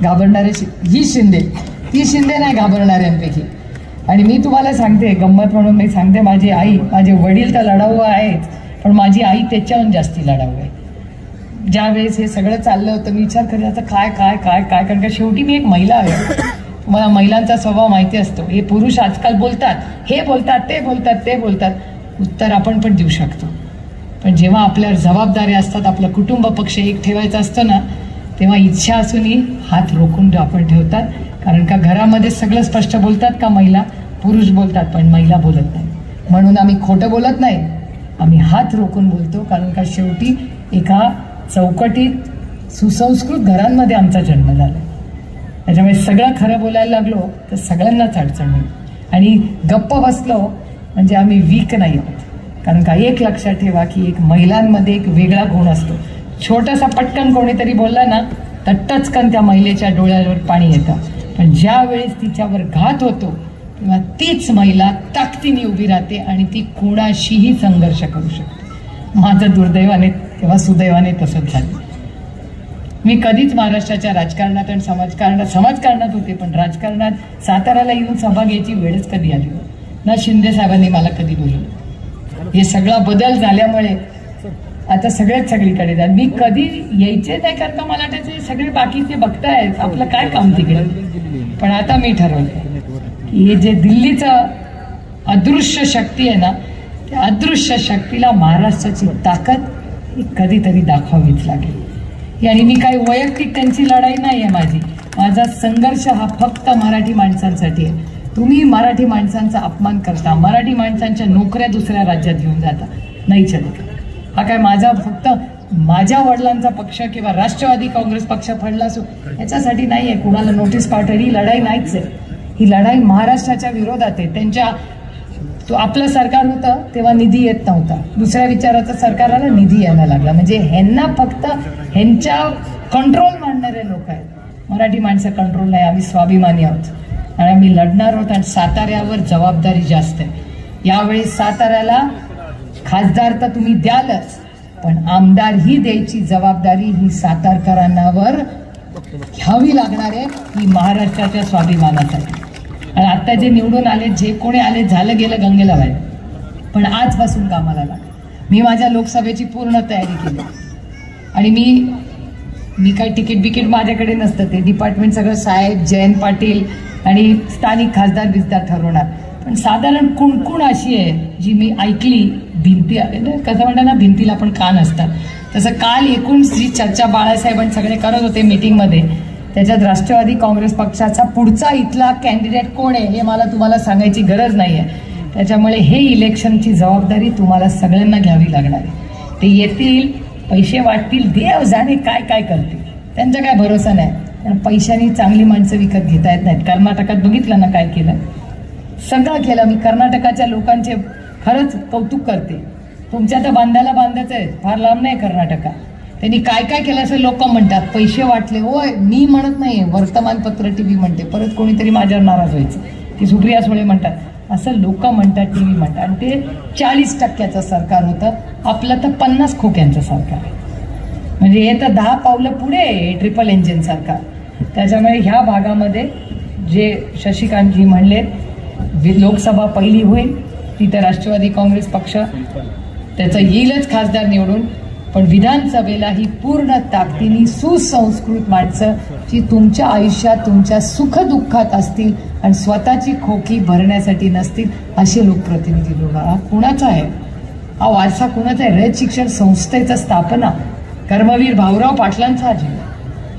घाबरणारे, ही शिंदे, ती शिंदे नाही घाबरणाऱ्यांपैकी. आणि मी तुम्हाला सांगते गंमत म्हणून, मी सांगते माझी आई, माझे वडील तर लढाऊ आहेत, पण माझी आई त्याच्याहून जास्ती लढाऊ आहे. ज्या वेळेस हे सगळं चाललं होतं मी विचार करत आता काय काय काय काय, कारण का शेवटी मी एक महिला आहे. मला महिलांचा स्वभाव माहिती असतो. हे पुरुष आजकाल बोलतात, हे बोलतात, ते बोलतात, ते बोलतात, उत्तर आपण पण देऊ शकतो. पण जेव्हा आपल्यावर जबाबदारी असतात, आपलं कुटुंब पक्ष एक ठेवायचं असतं ना, तेव्हा इच्छा असूनही हात रोखून आपण ठेवतात. कारण का घरामध्ये सगळं स्पष्ट बोलतात का महिला, पुरुष बोलतात, पण महिला बोलत नाही. म्हणून आम्ही खोटं बोलत नाही, आम्ही हात रोखून बोलतो. कारण का शेवटी एका चौकटीत सुसंस्कृत घरांमध्ये आमचा जन्म झाला. त्याच्यामुळे सगळं खरं बोलायला लागलो तर सगळ्यांनाच अडचण होईल. आणि गप्प बसलो म्हणजे आम्ही वीक नाही आहोत. कारण का एक लक्षात ठेवा की एक महिलांमध्ये एक वेगळा गुण असतो. छोटासा पटकन कोणीतरी बोलला ना तर टचकन त्या महिलेच्या डोळ्यावर पाणी येतं. पण ज्या वेळेस तिच्यावर घात होतो तेव्हा तीच महिला ताकदीने उभी राहते आणि ती कोणाशीही संघर्ष करू शकते. माझं दुर्दैवाने किंवा सुदैवाने तसंच झालं. मी कधीच महाराष्ट्राच्या राजकारणात आणि समाजकारणात होते, पण राजकारणात साताऱ्याला येऊन सभा घ्यायची वेळच कधी आली ना. शिंदे साहेबांनी मला कधी बोलवलं. हे सगळा बदल झाल्यामुळे आता सगळेच सगळीकडे जात. मी कधी यायचे नाही, कारण का मला वाटायचे सगळे बाकीचे बघतायत, आपलं काय काम तिकडे. पण आता मी ठरवलं की हे जे दिल्लीचं अदृश्य शक्ती आहे ना, त्या अदृश्य शक्तीला महाराष्ट्राची ताकद ही कधीतरी दाखवावीच लागेल. आणि मी काही वैयक्तिक त्यांची लढाई नाही आहे माझी. माझा संघर्ष हा फक्त मराठी माणसांसाठी आहे. तुम्ही मराठी माणसांचा अपमान करता, मराठी माणसांच्या नोकऱ्या दुसऱ्या राज्यात घेऊन जाता, नाही चालत. हा काय माझा फक्त माझ्या वडिलांचा पक्ष किंवा राष्ट्रवादी काँग्रेस पक्ष फडला असो याच्यासाठी नाही आहे. कुणाला नोटीस पाठवली ही लढाई नाहीच आहे. ही लढाई महाराष्ट्राच्या विरोधात आहे. त्यांच्या तो आपलं सरकार होतं तेव्हा निधी येत नव्हता, दुसऱ्या विचाराचं सरकार आलं, निधी यायला लागला. म्हणजे ह्यांना फक्त ह्यांच्या कंट्रोल मांडणारे लोक आहेत. मराठी माणसं कंट्रोल नाही. आम्ही स्वाभिमानी आहोत आणि आम्ही लढणार आहोत. आणि साताऱ्यावर जबाबदारी जास्त आहे. यावेळी साताऱ्याला खासदार तर तुम्ही द्यालच, पण आमदार ही द्यायची जबाबदारी ही सातारकरांवर घ्यावी लागणार आहे. ही महाराष्ट्राच्या स्वाभिमानासाठी. आणि आता जे निवडून आले, जे कोणी आले, झालं गेलं गंगेला बाहेर, पण आजपासून कामाला लागा. मी माझ्या लोकसभेची पूर्ण तयारी केली आणि मी काय तिकीट बिकीट माझ्याकडे नसतं. ते डिपार्टमेंट सगळं साहेब, जयंत पाटील आणि स्थानिक खासदार बिजदार ठरवणार. पण साधारण कुणकुण अशी आहे जी मी ऐकली. भिंती कसं म्हणतात ना, भिंतीला पण कान असतात, तसं काल एकूण जी चर्चा बाळासाहेबांनी सगळे करत होते मीटिंगमध्ये, त्याच्यात राष्ट्रवादी काँग्रेस पक्षाचा पुढचा इथला कॅन्डिडेट कोण आहे हे मला तुम्हाला सांगायची गरज नाही आहे. त्याच्यामुळे हे इलेक्शनची जबाबदारी तुम्हाला सगळ्यांना घ्यावी लागणार आहे. ते येतील, पैसे वाटतील, देव जाणे काय काय करतील, त्यांचा काय भरोसा नाही. पण पैशांनी चांगली माणसं विकत घेता येत नाहीत. कर्नाटकात बघितलं ना काय केलं, सगळं केलं. मी कर्नाटकाच्या लोकांचे खरंच कौतुक करते. तुमच्या तर बांधायला बांधायचं आहे, फार लांब नाही कर्नाटका. त्यांनी काय काय केलं असं लोक म्हणतात, पैसे वाटले, होय मी म्हणत नाही, वर्तमानपत्र टीव्ही म्हणते, परत कोणीतरी माझ्यावर नाराज व्हायचं की सुप्रिया सुळे म्हणतात, असं लोक म्हणतात, टीव्ही म्हणतात. आणि ते 40% सरकार होतं, आपलं तर 50 खोक्यांचं सरकार आहे. म्हणजे हे तर 10 पावलं पुढे ट्रिपल इंजिन सरकार. त्याच्यामुळे ह्या भागामध्ये जे शशिकांतजी म्हणले, लोकसभा पहिली होईल तिथे राष्ट्रवादी काँग्रेस पक्ष त्याचं येईलच खासदार निवडून, पण विधानसभेला ही पूर्ण ताकदीने सुसंस्कृत माणसं जी तुमच्या आयुष्यात तुमच्या सुखदुःखात असतील आणि स्वतःची खोकी भरण्यासाठी नसतील असे लोकप्रतिनिधी निवडणार. हा कुणाचा आहे? हा वारसा कुणाचा आहे? रयत शिक्षण संस्थेचा स्थापना कर्मवीर भाऊराव पाटलांचा जिल्हा,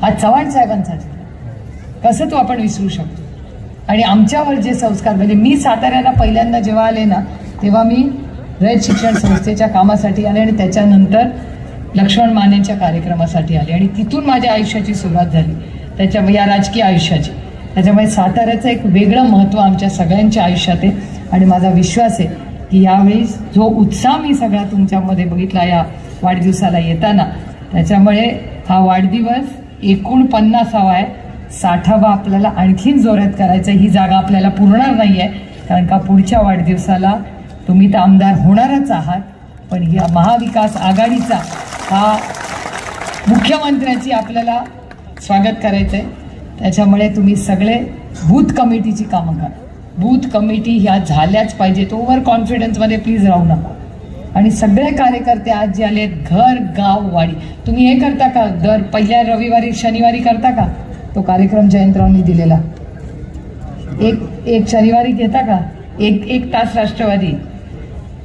हा चव्हाण साहेबांचा जिल्हा. कसं तो आपण विसरू शकतो? आणि आमच्यावर जे संस्कार, म्हणजे मी साताऱ्याला पहिल्यांदा जेव्हा आले ना, तेव्हा मी रयत शिक्षण संस्थेच्या कामासाठी आले आणि त्याच्यानंतर लक्ष्मण मानेंच्या कार्यक्रमासाठी आले आणि तिथून माझ्या आयुष्याची सुरुवात झाली, या राजकीय आयुष्याची. त्याच्यामुळे साताऱ्याचं एक वेगळं महत्त्व आमच्या सगळ्यांच्या आयुष्यात आहे. आणि माझा विश्वास आहे की यावेळी जो उत्साह मी सगळा तुमच्यामध्ये बघितला या वाढदिवसाला येताना, त्याच्यामुळे हा वाढदिवस एकूण 50वा आहे, 60वा आपल्याला आणखीन जोरात करायचं. ही जागा आपल्याला पुरणार नाही आहे, कारण का पुढच्या वाढदिवसाला तुम्ही तर आमदार होणारच आहात, पण या महाविकास आघाडीचा हा मुख्यमंत्र्याची आपल्याला स्वागत करायचं आहे. त्याच्यामुळे तुम्ही सगळे बूथ कमिटीची कामं करा. बूथ कमिटी ह्या झाल्याच पाहिजेत. ओव्हर कॉन्फिडन्समध्ये प्लीज राहू नका. आणि सगळे कार्यकर्ते आज जे आले, घर गाव वाडी, तुम्ही हे करता का? दर पहिल्या रविवारी शनिवारी करता का तो कार्यक्रम जयंतरावांनी दिलेला? एक शनिवारी घेता का? एक तास राष्ट्रवादी,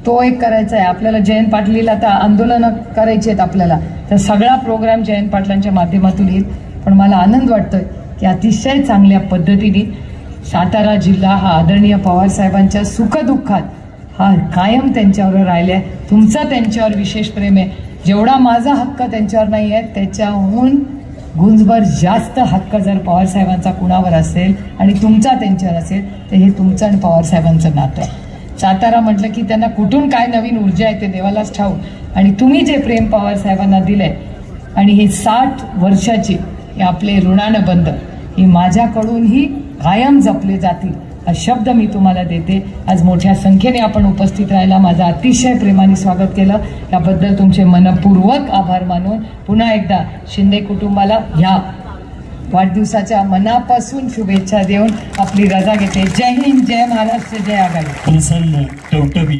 तो एक करायचा आहे आपल्याला. जयंत पाटलीला आता आंदोलनं करायची आहेत आपल्याला, तर सगळा प्रोग्राम जयंत पाटलांच्या माध्यमातून येईल. पण मला आनंद वाटतोय की अतिशय चांगल्या पद्धतीने सातारा जिल्हा हा आदरणीय पवारसाहेबांच्या सुखदुःखात हा कायम त्यांच्यावर राहिला आहे. तुमचा त्यांच्यावर विशेष प्रेम आहे. जेवढा माझा हक्क त्यांच्यावर नाही आहे त्याच्याहून गुंजभर जास्त हक्क जर पवारसाहेबांचा कुणावर असेल आणि तुमचा त्यांच्यावर असेल तर हे तुमचं आणि पवारसाहेबांचं नातं आहे. सातारा म्हटलं की त्यांना कुठून काय नवीन ऊर्जा येते देवालाच ठाऊक. आणि तुम्ही जे प्रेम पवारसाहेबांना दिलंय आणि हे 60 वर्षाचे हे आपले ऋणानं बंध हे माझ्याकडूनही कायम जपले जातील हा शब्द मी तुम्हाला देते. आज मोठ्या संख्येने आपण उपस्थित राहिला, माझं अतिशय प्रेमाने स्वागत केलं, याबद्दल तुमचे मनपूर्वक आभार मानून पुन्हा एकदा शिंदे कुटुंबाला ह्या वाढदिवसाच्या मनापासून शुभेच्छा देऊन आपली रजा घेते. जय हिंद, जय महाराष्ट्र, जय आघाडी.